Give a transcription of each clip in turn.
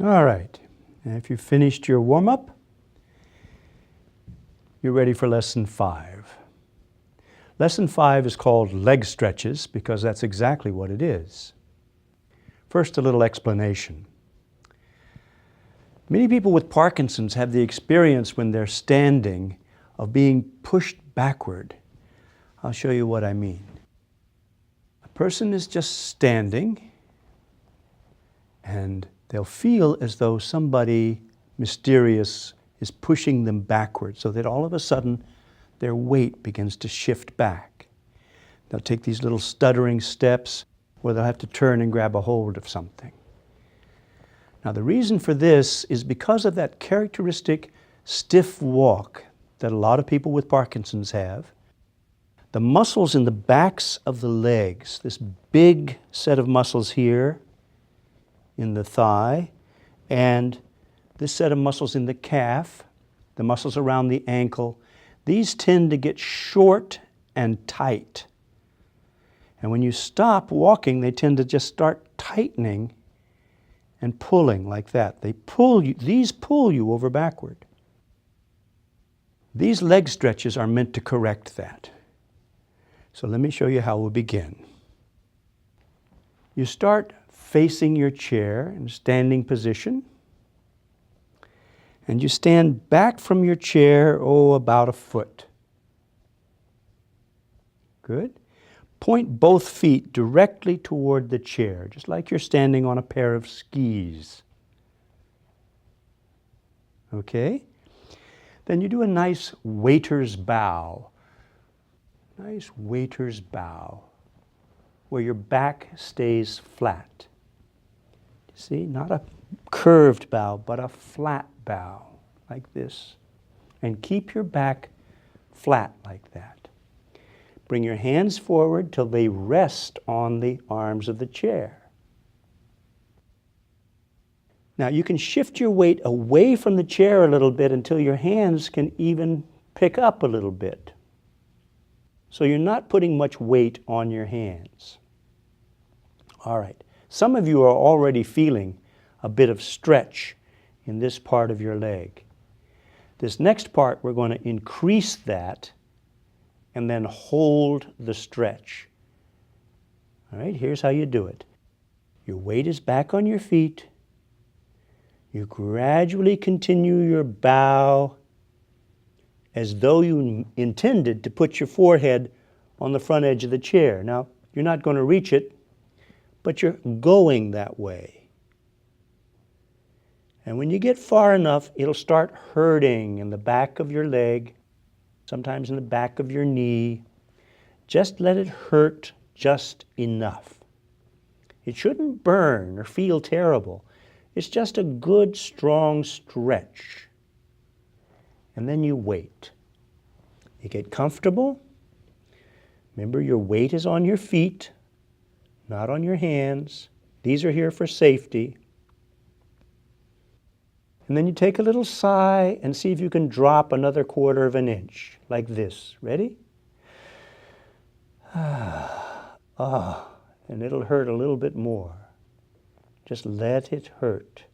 All right, and if you've finished your warm-up, you're ready for lesson 5. Lesson 5 is called leg stretches because that's exactly what it is. First, a little explanation. Many people with Parkinson's have the experience when they're standing of being pushed backward. I'll show you what I mean. A person is just standing and they'll feel as though somebody mysterious is pushing them backward so that all of a sudden their weight begins to shift back. They'll take these little stuttering steps where they'll have to turn and grab a hold of something. Now the reason for this is because of that characteristic stiff walk that a lot of people with Parkinson's have. The muscles in the backs of the legs, this big set of muscles here in the thigh, and this set of muscles in the calf, the muscles around the ankle, these tend to get short and tight. And when you stop walking, they tend to just start tightening and pulling like that. They pull you, these pull you over backward. These leg stretches are meant to correct that. So let me show you how we'll begin. You start facing your chair in a standing position. And you stand back from your chair, about a foot. Good. Point both feet directly toward the chair, just like you're standing on a pair of skis. Okay? Then you do a nice waiter's bow. Nice waiter's bow, where your back stays flat. See, not a curved bow, but a flat bow, like this. And keep your back flat like that. Bring your hands forward till they rest on the arms of the chair. Now you can shift your weight away from the chair a little bit until your hands can even pick up a little bit. So you're not putting much weight on your hands. All right. Some of you are already feeling a bit of stretch in this part of your leg. This next part, we're going to increase that and then hold the stretch. All right, here's how you do it. Your weight is back on your feet. You gradually continue your bow as though you intended to put your forehead on the front edge of the chair. Now, you're not going to reach it, but you're going that way. And when you get far enough, it'll start hurting in the back of your leg, sometimes in the back of your knee. Just let it hurt just enough. It shouldn't burn or feel terrible. It's just a good, strong stretch. And then you wait. You get comfortable. Remember, your weight is on your feet, not on your hands. These are here for safety. And then you take a little sigh and see if you can drop another 1/4 of an inch, like this. Ready? And it'll hurt a little bit more. Just let it hurt.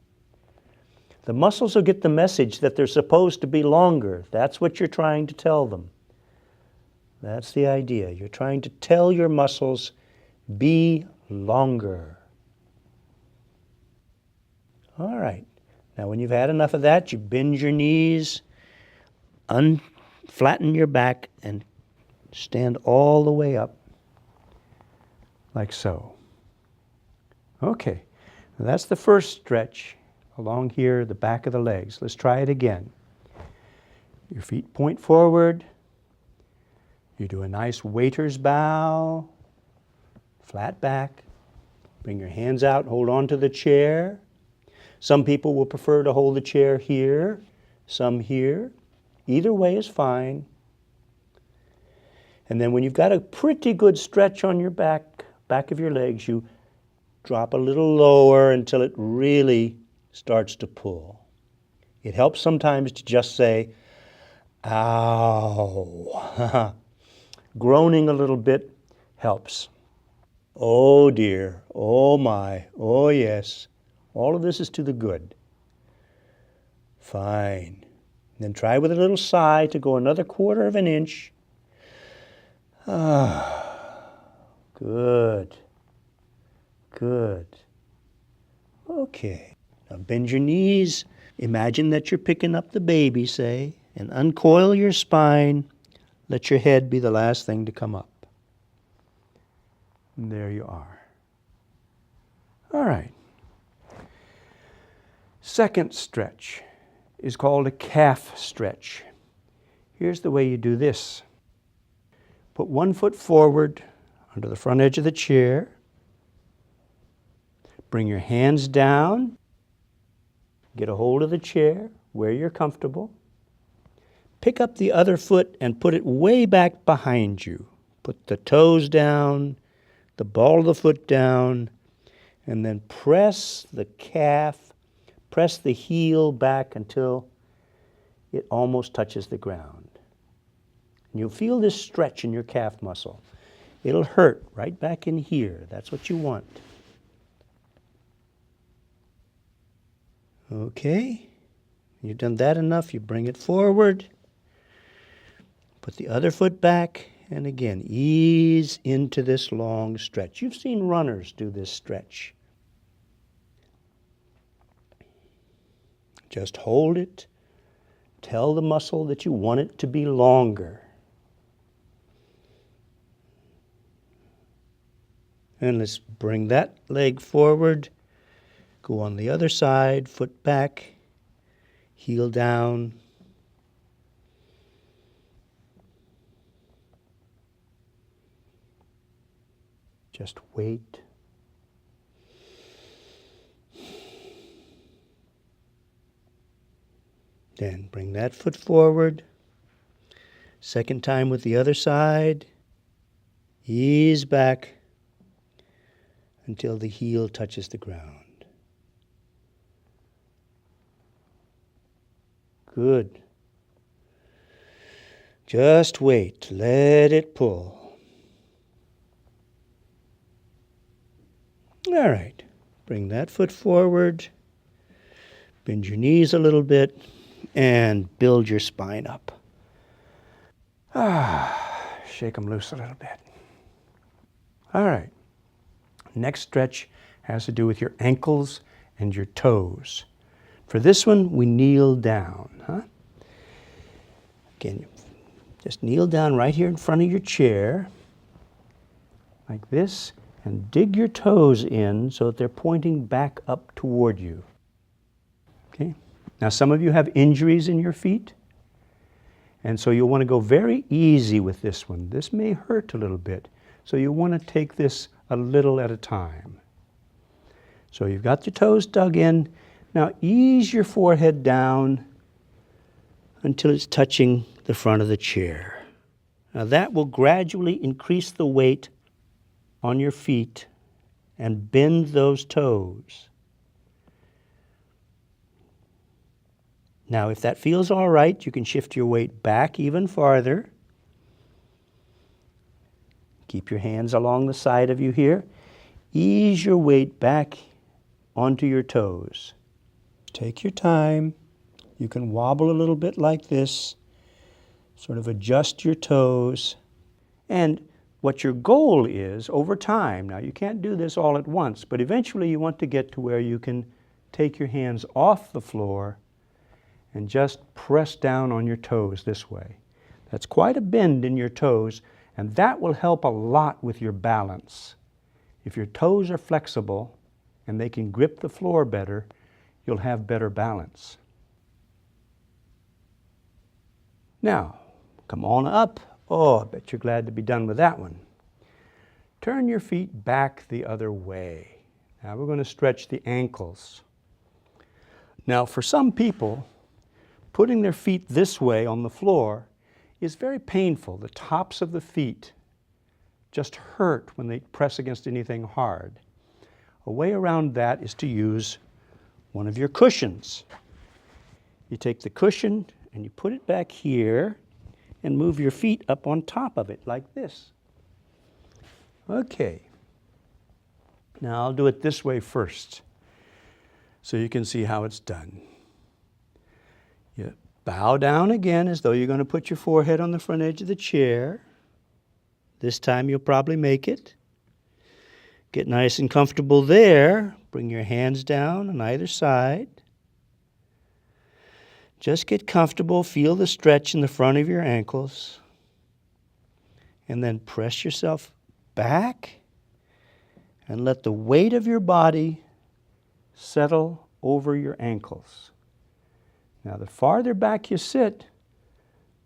The muscles will get the message that they're supposed to be longer. That's what you're trying to tell them. That's the idea. You're trying to tell your muscles, be longer. All right. Now, when you've had enough of that, you bend your knees, flatten your back, and stand all the way up, like so. Okay, now that's the first stretch along here, the back of the legs. Let's try it again. Your feet point forward. You do a nice waiter's bow, flat back. Bring your hands out, hold on to the chair. Some people will prefer to hold the chair here, some here. Either way is fine. And then when you've got a pretty good stretch on your back of your legs, you drop a little lower until it really starts to pull. It helps sometimes to just say, ow. Groaning a little bit helps. Oh dear, oh my, oh yes. All of this is to the good. Fine. Then try with a little sigh to go another 1/4 of an inch. Good. Good. Okay. Now bend your knees. Imagine that you're picking up the baby, say, and uncoil your spine. Let your head be the last thing to come up. And there you are. All right. Second stretch is called a calf stretch. Here's the way you do this. Put one foot forward under the front edge of the chair. Bring your hands down. Get a hold of the chair where you're comfortable. Pick up the other foot and put it way back behind you. Put the toes down, the ball of the foot down, and then press the calf, press the heel back until it almost touches the ground. And you'll feel this stretch in your calf muscle. It'll hurt right back in here. That's what you want. Okay, you've done that enough. You bring it forward. Put the other foot back, and again, ease into this long stretch. You've seen runners do this stretch. Just hold it. Tell the muscle that you want it to be longer. And let's bring that leg forward. Go on the other side, foot back, heel down. Just wait. Then bring that foot forward. Second time with the other side. Ease back until the heel touches the ground. Good. Just wait. Let it pull. All right. Bring that foot forward. Bend your knees a little bit and build your spine up. Shake them loose a little bit. All right. Next stretch has to do with your ankles and your toes. For this one, we kneel down. Again, just kneel down right here in front of your chair, like this, and dig your toes in so that they're pointing back up toward you. Okay? Now, some of you have injuries in your feet, and so you'll want to go very easy with this one. This may hurt a little bit, so you want to take this a little at a time. So you've got your toes dug in. Now ease your forehead down until it's touching the front of the chair. Now that will gradually increase the weight on your feet and bend those toes. Now if that feels all right, you can shift your weight back even farther. Keep your hands along the side of you here. Ease your weight back onto your toes. Take your time. You can wobble a little bit like this. Sort of adjust your toes. And what your goal is over time, now you can't do this all at once, but eventually you want to get to where you can take your hands off the floor and just press down on your toes this way. That's quite a bend in your toes, and that will help a lot with your balance. If your toes are flexible and they can grip the floor better, you'll have better balance. Now, come on up. Oh, I bet you're glad to be done with that one. Turn your feet back the other way. Now we're going to stretch the ankles. Now for some people, putting their feet this way on the floor is very painful. The tops of the feet just hurt when they press against anything hard. A way around that is to use one of your cushions. You take the cushion and you put it back here and move your feet up on top of it like this. Okay. Now I'll do it this way first. so you can see how it's done. You bow down again as though you're going to put your forehead on the front edge of the chair. This time you'll probably make it. Get nice and comfortable there. Bring your hands down on either side. Just get comfortable. Feel the stretch in the front of your ankles. And then press yourself back and let the weight of your body settle over your ankles. Now, the farther back you sit,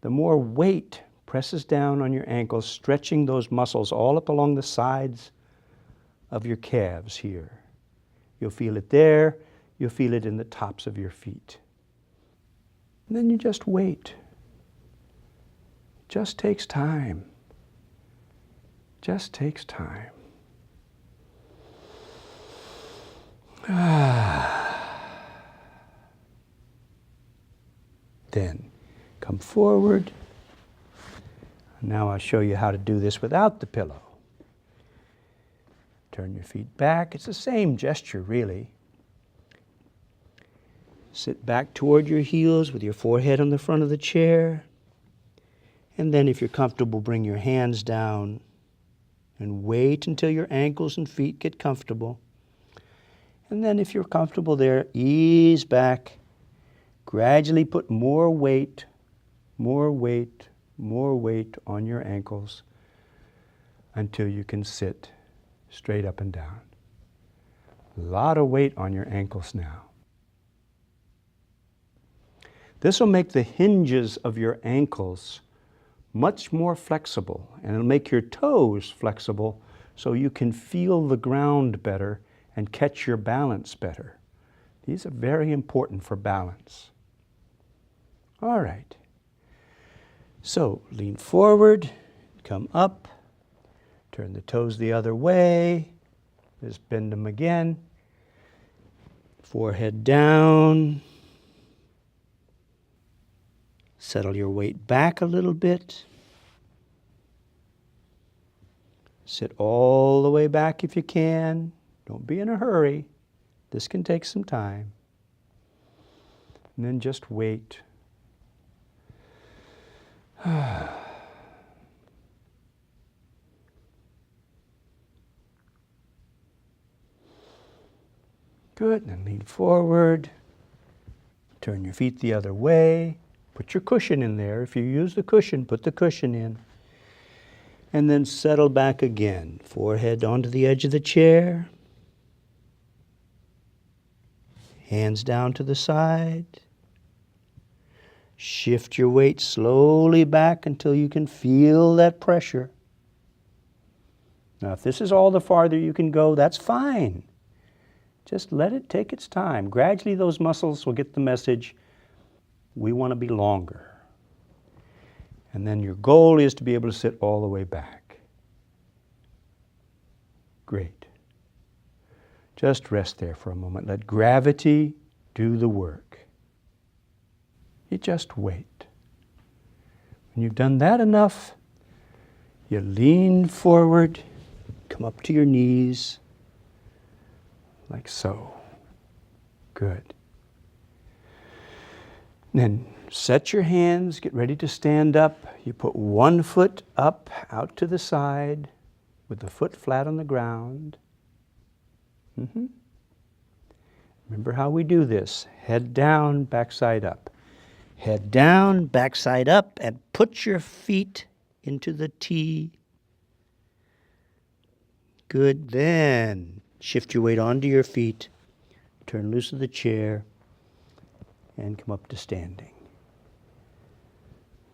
the more weight presses down on your ankles, stretching those muscles all up along the sides of your calves here. You'll feel it there. You'll feel it in the tops of your feet. And then you just wait. It just takes time. Just takes time. Then come forward. Now I'll show you how to do this without the pillow. Turn your feet back. It's the same gesture, really. Sit back toward your heels with your forehead on the front of the chair. And then, if you're comfortable, bring your hands down and wait until your ankles and feet get comfortable. And then, if you're comfortable there, ease back. Gradually put more weight on your ankles until you can sit straight up and down. A lot of weight on your ankles now. This will make the hinges of your ankles much more flexible, and it'll make your toes flexible so you can feel the ground better and catch your balance better. These are very important for balance. All right. So lean forward, come up, turn the toes the other way, just bend them again, forehead down, settle your weight back a little bit, sit all the way back if you can, don't be in a hurry, this can take some time, and then just wait. Good, and then lean forward, turn your feet the other way, put your cushion in there. If you use the cushion, put the cushion in. And then settle back again, forehead onto the edge of the chair, hands down to the side. Shift your weight slowly back until you can feel that pressure. Now, if this is all the farther you can go, that's fine. Just let it take its time. Gradually, those muscles will get the message, we want to be longer. And then your goal is to be able to sit all the way back. Great. Just rest there for a moment. Let gravity do the work. You just wait. When you've done that enough, you lean forward, come up to your knees, like so. Good. Then set your hands, get ready to stand up. You put one foot up, out to the side, with the foot flat on the ground. Remember how we do this. Head down, backside up. Head down, backside up, and put your feet into the T. Good. Then shift your weight onto your feet, turn loose of the chair, and come up to standing.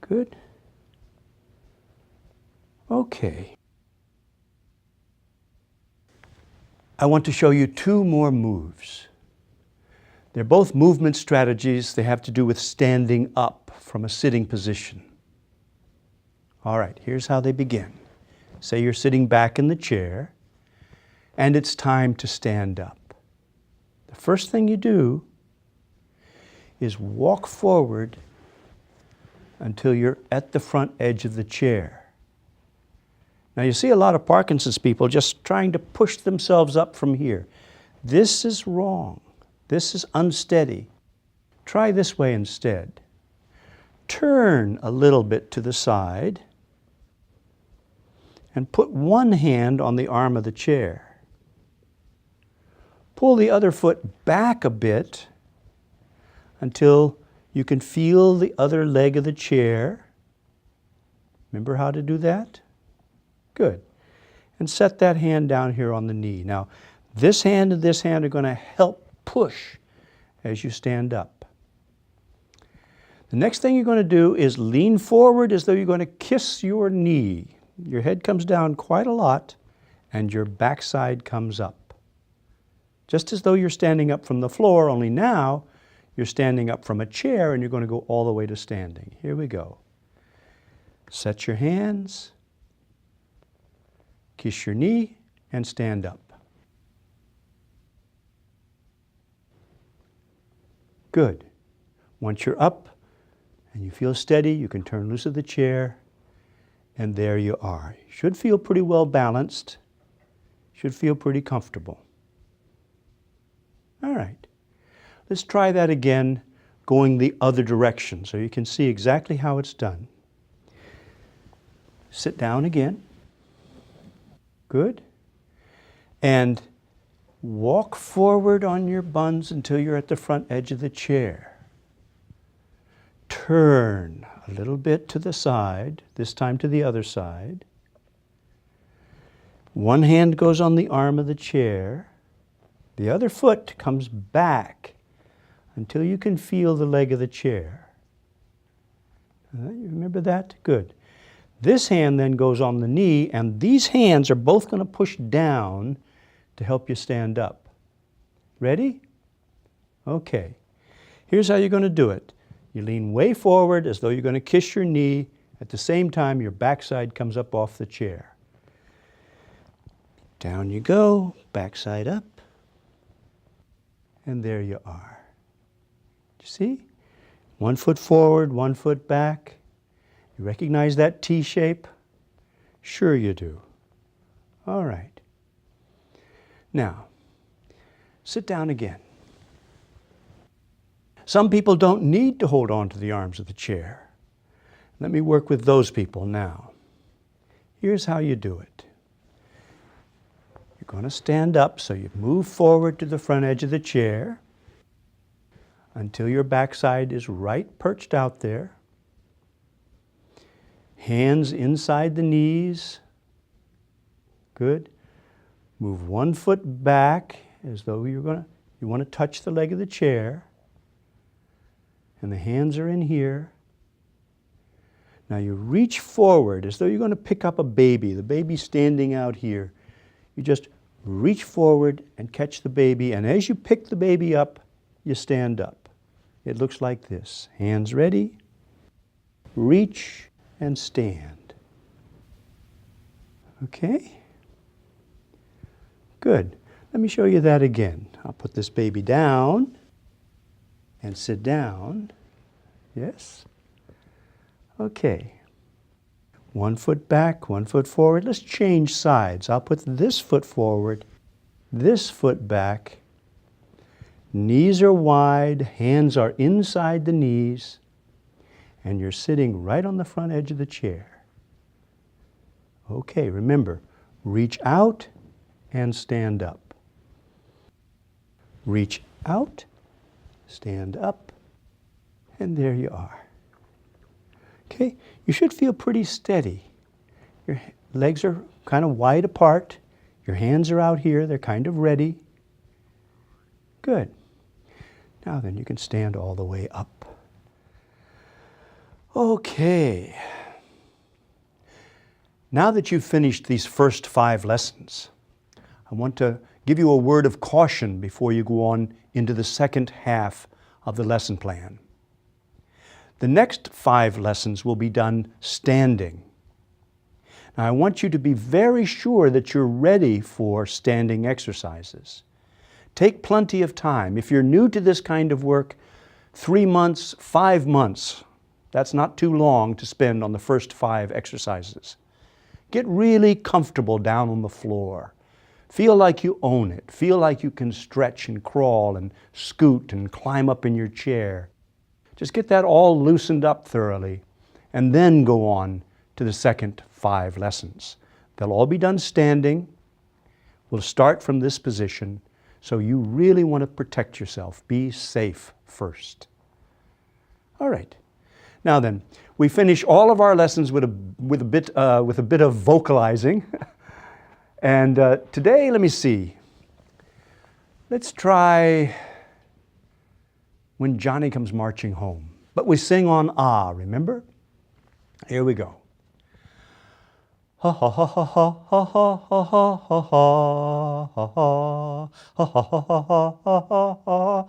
Good. Okay. I want to show you two more moves. They're both movement strategies. They have to do with standing up from a sitting position. All right, here's how they begin. Say you're sitting back in the chair, and it's time to stand up. The first thing you do is walk forward until you're at the front edge of the chair. Now, you see a lot of Parkinson's people just trying to push themselves up from here. This is wrong. This is unsteady. Try this way instead. Turn a little bit to the side and put one hand on the arm of the chair. Pull the other foot back a bit until you can feel the other leg of the chair. Remember how to do that? Good. And set that hand down here on the knee. Now, this hand and this hand are going to help push as you stand up. The next thing you're going to do is lean forward as though you're going to kiss your knee. Your head comes down quite a lot and your backside comes up. Just as though you're standing up from the floor, only now you're standing up from a chair and you're going to go all the way to standing. Here we go. Set your hands, kiss your knee, and stand up. Good. Once you're up and you feel steady, you can turn loose of the chair, and there you are. You should feel pretty well balanced. Should feel pretty comfortable. All right. Let's try that again, going the other direction so you can see exactly how it's done. Sit down again. Good. And walk forward on your buns until you're at the front edge of the chair. Turn a little bit to the side, this time to the other side. One hand goes on the arm of the chair. The other foot comes back until you can feel the leg of the chair. You remember that? Good. This hand then goes on the knee, and these hands are both going to push down to help you stand up. Ready? Okay. Here's how you're going to do it. You lean way forward as though you're going to kiss your knee. At the same time, your backside comes up off the chair. Down you go, backside up. And there you are. You see? One foot forward, one foot back. You recognize that T shape? Sure you do. All right. Now, sit down again. Some people don't need to hold on to the arms of the chair. Let me work with those people now. Here's how you do it. You're going to stand up, so you move forward to the front edge of the chair until your backside is right perched out there. Hands inside the knees. Good. Move one foot back as though you want to touch the leg of the chair. And the hands are in here. Now you reach forward as though you're going to pick up a baby. The baby's standing out here. You just reach forward and catch the baby, and as you pick the baby up, you stand up. It looks like this. Hands ready. Reach and stand. Okay? Good. Let me show you that again. I'll put this baby down and sit down. Yes? Okay. One foot back, one foot forward. Let's change sides. I'll put this foot forward, this foot back. Knees are wide, hands are inside the knees, and you're sitting right on the front edge of the chair. Okay, remember, reach out and stand up. Reach out, stand up, and there you are. Okay, you should feel pretty steady. Your legs are kind of wide apart. Your hands are out here. They're kind of ready. Good. Now then, you can stand all the way up. Okay. Now that you've finished these first 5 lessons, I want to give you a word of caution before you go on into the second half of the lesson plan. The next 5 lessons will be done standing. Now, I want you to be very sure that you're ready for standing exercises. Take plenty of time. If you're new to this kind of work, 3 months, 5 months, that's not too long to spend on the first 5 exercises. Get really comfortable down on the floor. Feel like you own it. Feel like you can stretch and crawl and scoot and climb up in your chair. Just get that all loosened up thoroughly, and then go on to the second 5 lessons. They'll all be done standing. We'll start from this position, so you really want to protect yourself. Be safe first. All right. Now then, we finish all of our lessons with a bit of vocalizing. And today, let me see. Let's try When Johnny Comes Marching Home. But we sing on ah, remember? Here we go. Ha ha ha ha ha ha ha ha ha ha ha ha ha ha ha ha.